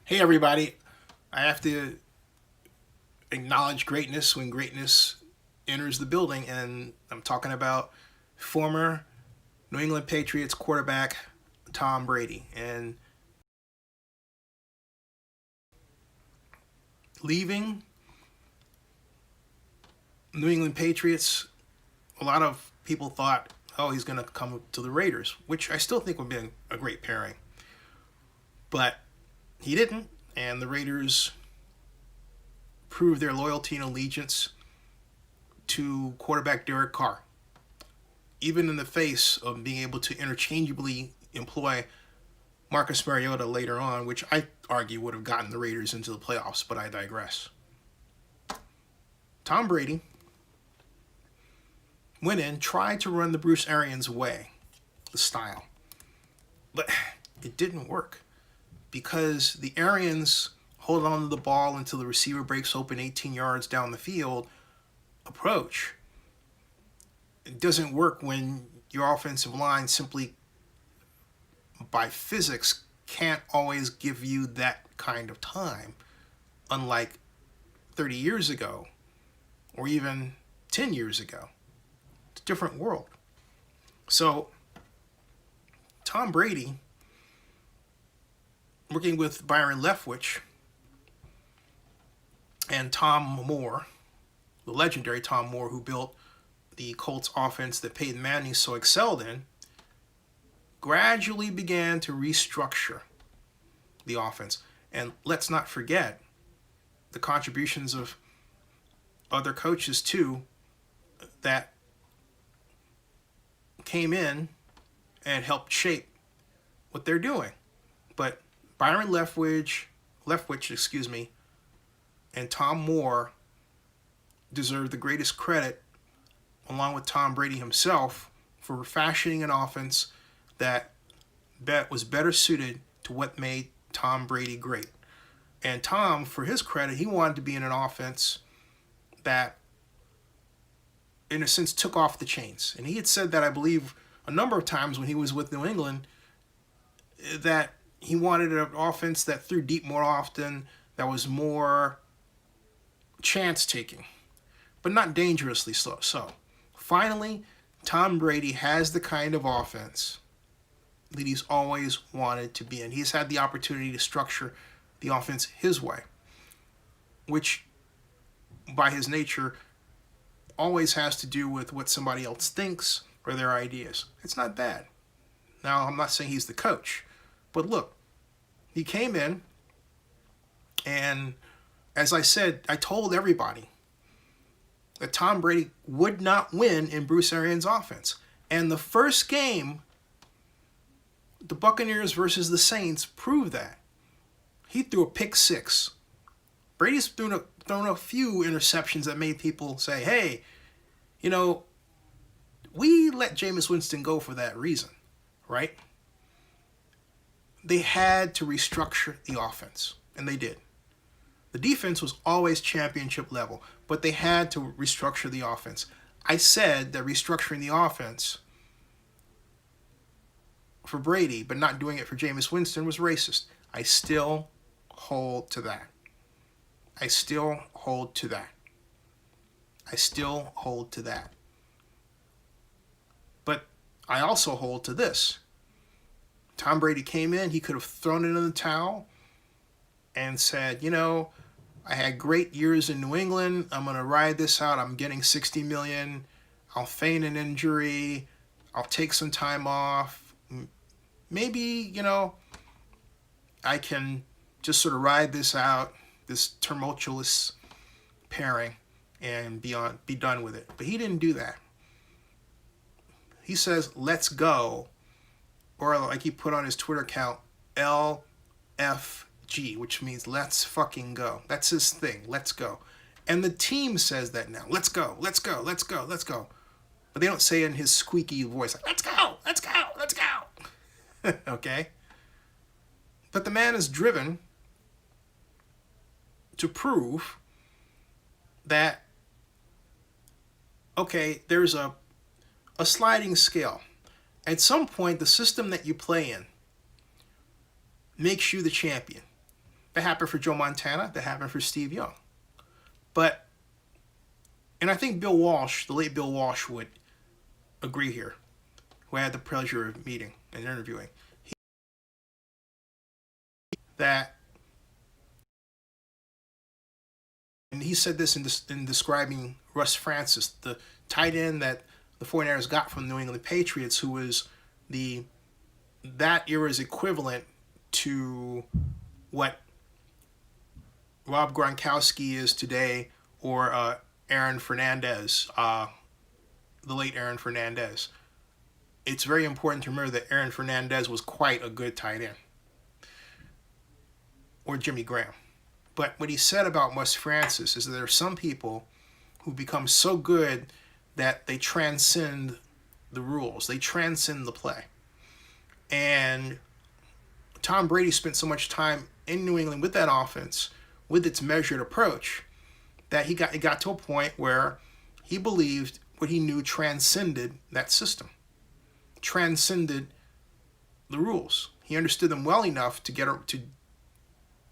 Hey everybody, I have to acknowledge greatness when greatness enters the building, and I'm talking about former New England Patriots quarterback Tom Brady. And leaving New England Patriots, a lot of people thought, oh, he's going to come to the Raiders, which I still think would be a great pairing. But he didn't, and the Raiders proved their loyalty and allegiance to quarterback Derek Carr, even in the face of being able to interchangeably employ Marcus Mariota later on, which I argue would have gotten the Raiders into the playoffs, but I digress. Tom Brady went in, tried to run the Bruce Arians way, the style, but it didn't work because the Arians hold on to the ball until the receiver breaks open 18 yards down the field approach. It doesn't work when your offensive line simply by physics can't always give you that kind of time, unlike 30 years ago or even 10 years ago. It's a different world. So Tom Brady, working with Byron Leftwich and Tom Moore, the legendary Tom Moore, who built the Colts offense that Peyton Manning so excelled in, gradually began to restructure the offense. And let's not forget the contributions of other coaches too that came in and helped shape what they're doing. But Byron Leftwich, and Tom Moore deserve the greatest credit, along with Tom Brady himself, for refashioning an offense that was better suited to what made Tom Brady great. And Tom, for his credit, he wanted to be in an offense that, in a sense, took off the chains. And he had said that, I believe, a number of times when he was with New England, that he wanted an offense that threw deep more often, that was more chance-taking, but not dangerously so. Finally, Tom Brady has the kind of offense that he's always wanted to be in. He's had the opportunity to structure the offense his way, which, by his nature, always has to do with what somebody else thinks or their ideas. It's not bad. Now, I'm not saying he's the coach, but look, he came in, and as I said, I told everybody that Tom Brady would not win in Bruce Arians' offense. And the first game, the Buccaneers versus the Saints, proved that. He threw a pick six. Brady's thrown a few interceptions that made people say, hey, we let Jameis Winston go for that reason, right? They had to restructure the offense, and they did. The defense was always championship level, but they had to restructure the offense. I said that restructuring the offense for Brady, but not doing it for Jameis Winston, was racist. I still hold to that. I still hold to that. But I also hold to this. Tom Brady came in, he could have thrown it in the towel and said, I had great years in New England. I'm going to ride this out. I'm getting $60 million. I'll feign an injury. I'll take some time off. Maybe, I can just sort of ride this out, this tumultuous pairing, and be done with it. But he didn't do that. He says, let's go. Or like he put on his Twitter account, LFG, which means let's fucking go. That's his thing. Let's go. And the team says that now. Let's go. Let's go. Let's go. Let's go. But they don't say it in his squeaky voice, like, let's go. Let's go. Let's go. Okay? But the man is driven to prove that, okay, there's a sliding scale. At some point, the system that you play in makes you the champion. That happened for Joe Montana. That happened for Steve Young. And I think Bill Walsh, the late Bill Walsh, would agree here, who I had the pleasure of meeting and interviewing. And he said this in describing Russ Francis, the tight end that the 49ers got from the New England Patriots, who was that era's equivalent to what Rob Gronkowski is today, or Aaron Fernandez, the late Aaron Fernandez. It's very important to remember that Aaron Fernandez was quite a good tight end. Or Jimmy Graham. But what he said about Russ Francis is that there are some people who become so good that they transcend the rules. They transcend the play. And Tom Brady spent so much time in New England with that offense, with its measured approach, that it got to a point where he believed what he knew transcended that system, transcended the rules. He understood them well enough to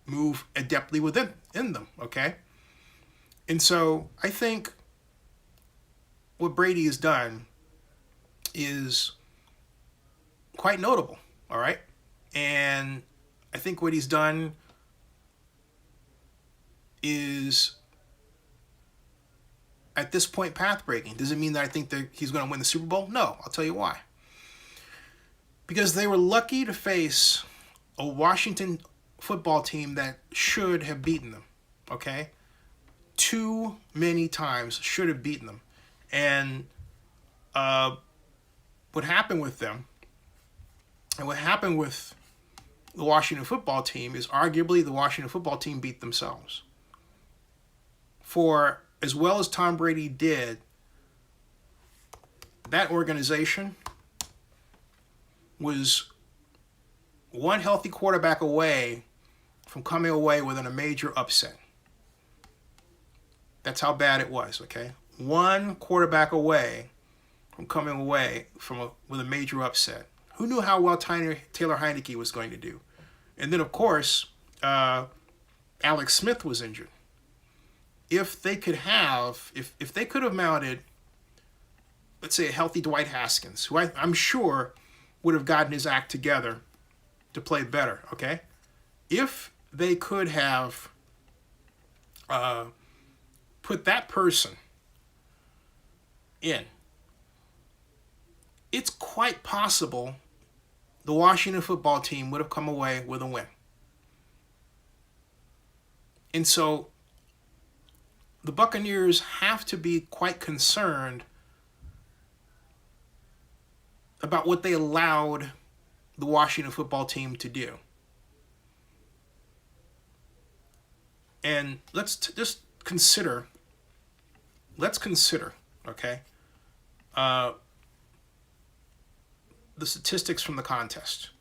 move adeptly within them, okay? And so I think what Brady has done is quite notable, all right? And I think what he's done is, at this point, path-breaking. Does it mean that I think that he's going to win the Super Bowl? No, I'll tell you why. Because they were lucky to face a Washington football team that should have beaten them, okay? Too many times should have beaten them. And what happened with them, and what happened with the Washington football team, is arguably the Washington football team beat themselves. For as well as Tom Brady did, that organization was one healthy quarterback away from coming away with a major upset. That's how bad it was, okay? One quarterback away from coming away with a major upset. Who knew how well Taylor Heinicke was going to do? And then, of course, Alex Smith was injured. If they could have mounted, let's say, a healthy Dwight Haskins, who I'm sure would have gotten his act together to play better, okay? If they could have put that person in, it's quite possible the Washington football team would have come away with a win. And so the Buccaneers have to be quite concerned about what they allowed the Washington football team to do. And let's consider, okay, the statistics from the contest.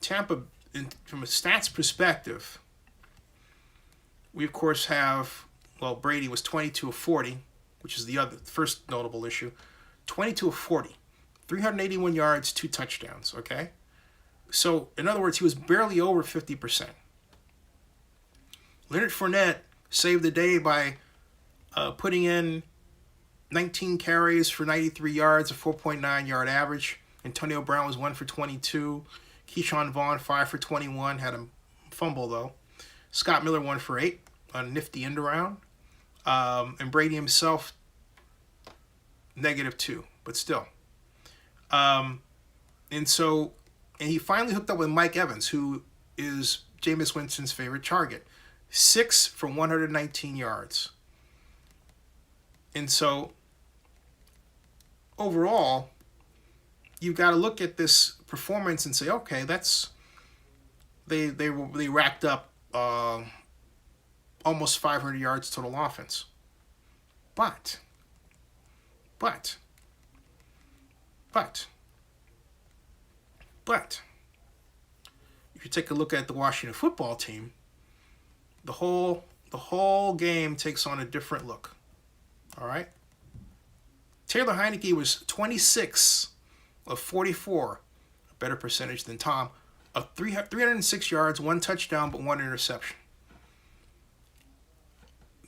Tampa, from a stats perspective, we of course have, Brady was 22 of 40, which is the first notable issue. 22 of 40, 381 yards, 2 touchdowns, okay? So, in other words, he was barely over 50%. Leonard Fournette saved the day by putting in 19 carries for 93 yards, a 4.9 yard average. Antonio Brown was 1 for 22. Keyshawn Vaughn, 5 for 21, had a fumble though. Scott Miller, 1 for 8 on a nifty end around. And Brady himself, -2, but still. And he finally hooked up with Mike Evans, who is Jameis Winston's favorite target. 6 for 119 yards. And so, overall, you've got to look at this performance and say, okay, they racked up almost 500 yards total offense. But, if you take a look at the Washington football team, the whole game takes on a different look. All right? Taylor Heinicke was 26 of 44, a better percentage than Tom, 306 yards, 1 touchdown, but 1 interception.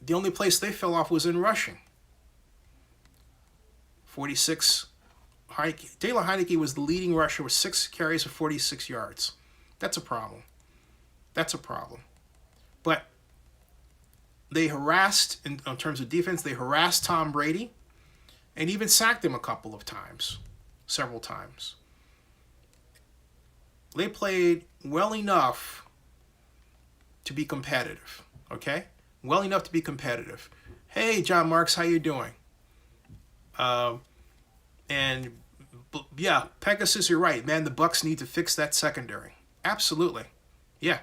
The only place they fell off was in rushing. 46. Taylor Heineke was the leading rusher with 6 carries for 46 yards. That's a problem. That's a problem. But they harassed, in terms of defense, they harassed Tom Brady and even sacked him a couple of times, several times. They played well enough to be competitive, okay? Well enough to be competitive. Hey, John Marks, how you doing? And yeah, Pegasus, you're right, man. The Bucs need to fix that secondary. Absolutely, yeah.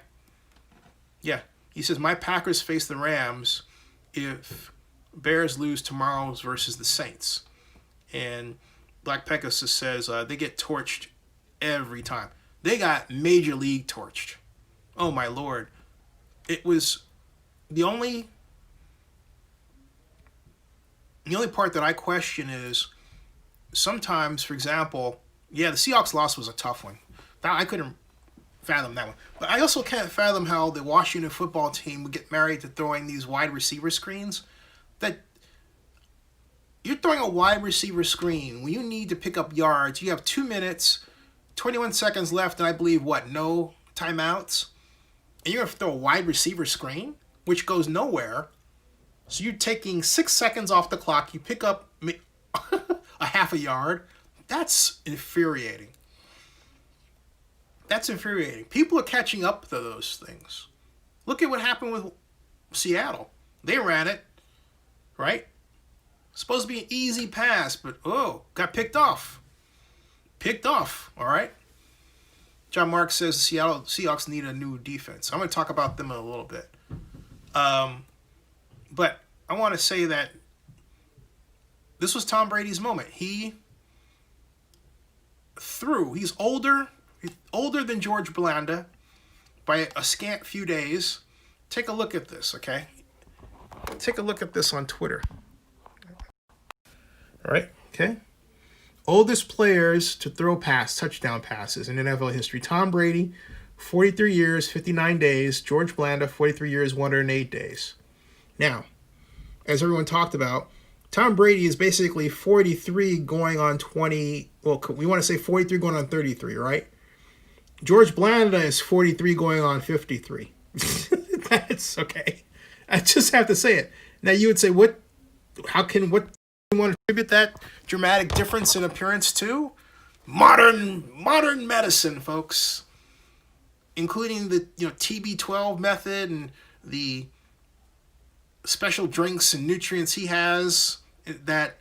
He says my Packers face the Rams if Bears lose tomorrow's versus the Saints, and Black Pegasus says they get torched every time. They got major league torched. Oh my Lord! It was the only part that I question is sometimes, for example, yeah, the Seahawks loss was a tough one. I couldn't fathom that one. But I also can't fathom how the Washington football team would get married to throwing these wide receiver screens. That you're throwing a wide receiver screen when you need to pick up yards. You have 2 minutes, 21 seconds left, and I believe, no timeouts? And you're going to throw a wide receiver screen, which goes nowhere. So you're taking 6 seconds off the clock. You pick up a half a yard. That's infuriating. That's infuriating. People are catching up to those things. Look at what happened with Seattle. They ran it, right? Supposed to be an easy pass, but got picked off. All right? John Mark says the Seattle Seahawks need a new defense. I'm going to talk about them in a little bit. But I want to say that this was Tom Brady's moment. He threw. He's older than George Blanda by a scant few days. Take a look at this, okay? Take a look at this on Twitter. All right, okay? Oldest players to throw touchdown passes in NFL history. Tom Brady, 43 years, 59 days. George Blanda, 43 years, 108 days. Now, as everyone talked about, Tom Brady is basically 43 going on 20. Well, we want to say 43 going on 33, right? George Blanda is 43 going on 53. That's okay. I just have to say it. Now you would say, what do you want to attribute that dramatic difference in appearance to? Modern medicine, folks. Including the TB12 method and the special drinks and nutrients he has that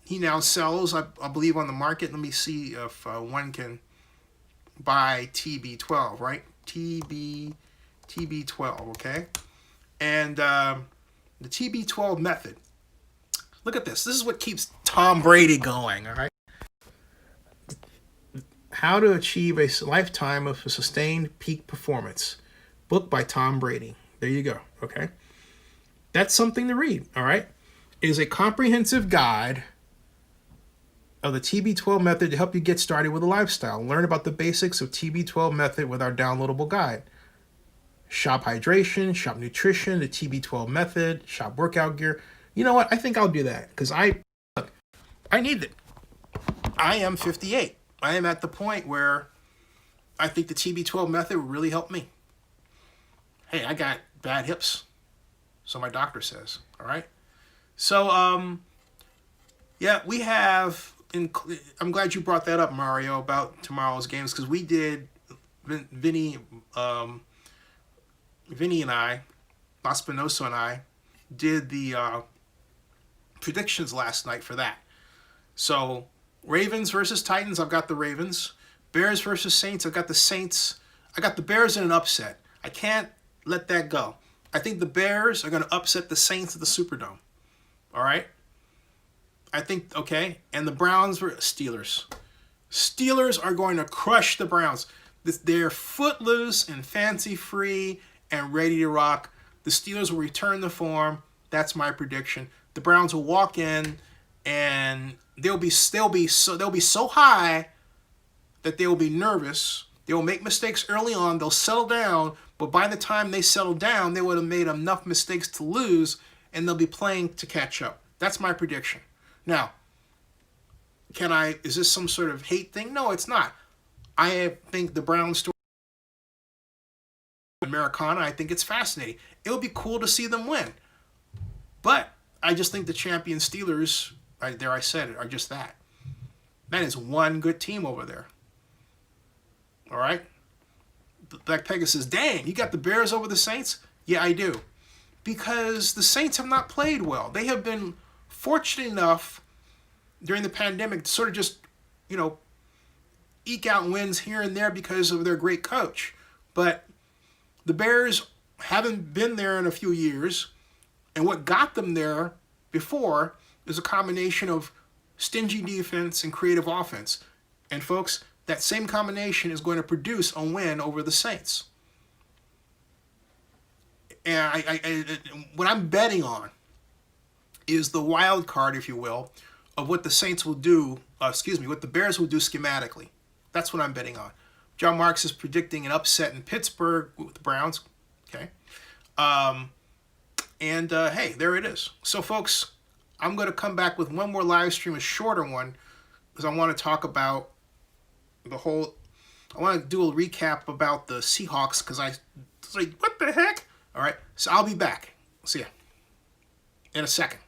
he now sells, I believe, on the market. Let me see if one can buy TB12, right? TB12, okay? And the TB12 method. Look at this. This is what keeps Tom Brady going, all right? How to Achieve a Lifetime of Sustained Peak Performance. Book by Tom Brady. There you go, okay? That's something to read, all right? It is a comprehensive guide of the TB12 method to help you get started with a lifestyle. Learn about the basics of TB12 method with our downloadable guide. Shop hydration, shop nutrition, the TB12 method, shop workout gear. You know what? I think I'll do that because I need it. I am 58. I am at the point where I think the TB12 method would really help me. Hey, I got bad hips, so my doctor says. All right. So, yeah, we have. I'm glad you brought that up, Mario, about tomorrow's games because we did. Vinny and I, Espinosa and I, did the predictions last night for that. So, Ravens versus Titans, I've got the Ravens. Bears versus Saints, I've got the Saints. I got the Bears in an upset. I can't let that go. I think the Bears are going to upset the Saints at the Superdome. All right? I think, okay. And the Browns versus Steelers. Steelers are going to crush the Browns. They're footloose and fancy-free and ready to rock. The Steelers will return the form. That's my prediction. The Browns will walk in and they'll be so high that they will be nervous They will make mistakes early on. They'll settle down, but by the time they settle down, they would have made enough mistakes to lose, and they'll be playing to catch up. That's my prediction. Now, is this some sort of hate thing? No, it's not. I think the Browns story, Americana, I think it's fascinating. It would be cool to see them win. But I just think the champion Steelers, there I said it, are just that. That is one good team over there. All right? Black Pegasus says, dang, you got the Bears over the Saints? Yeah, I do. Because the Saints have not played well. They have been fortunate enough during the pandemic to sort of just, eke out wins here and there because of their great coach. But the Bears haven't been there in a few years. And what got them there before is a combination of stingy defense and creative offense. And folks, that same combination is going to produce a win over the Saints. And what I'm betting on is the wild card, if you will, of what the Saints will do, what the Bears will do schematically. That's what I'm betting on. John Marks is predicting an upset in Pittsburgh with the Browns. Okay. Hey, there it is. So, folks, I'm going to come back with one more live stream, a shorter one, because I want to talk about I want to do a recap about the Seahawks, because I was like, what the heck? All right, so I'll be back. See ya in a second.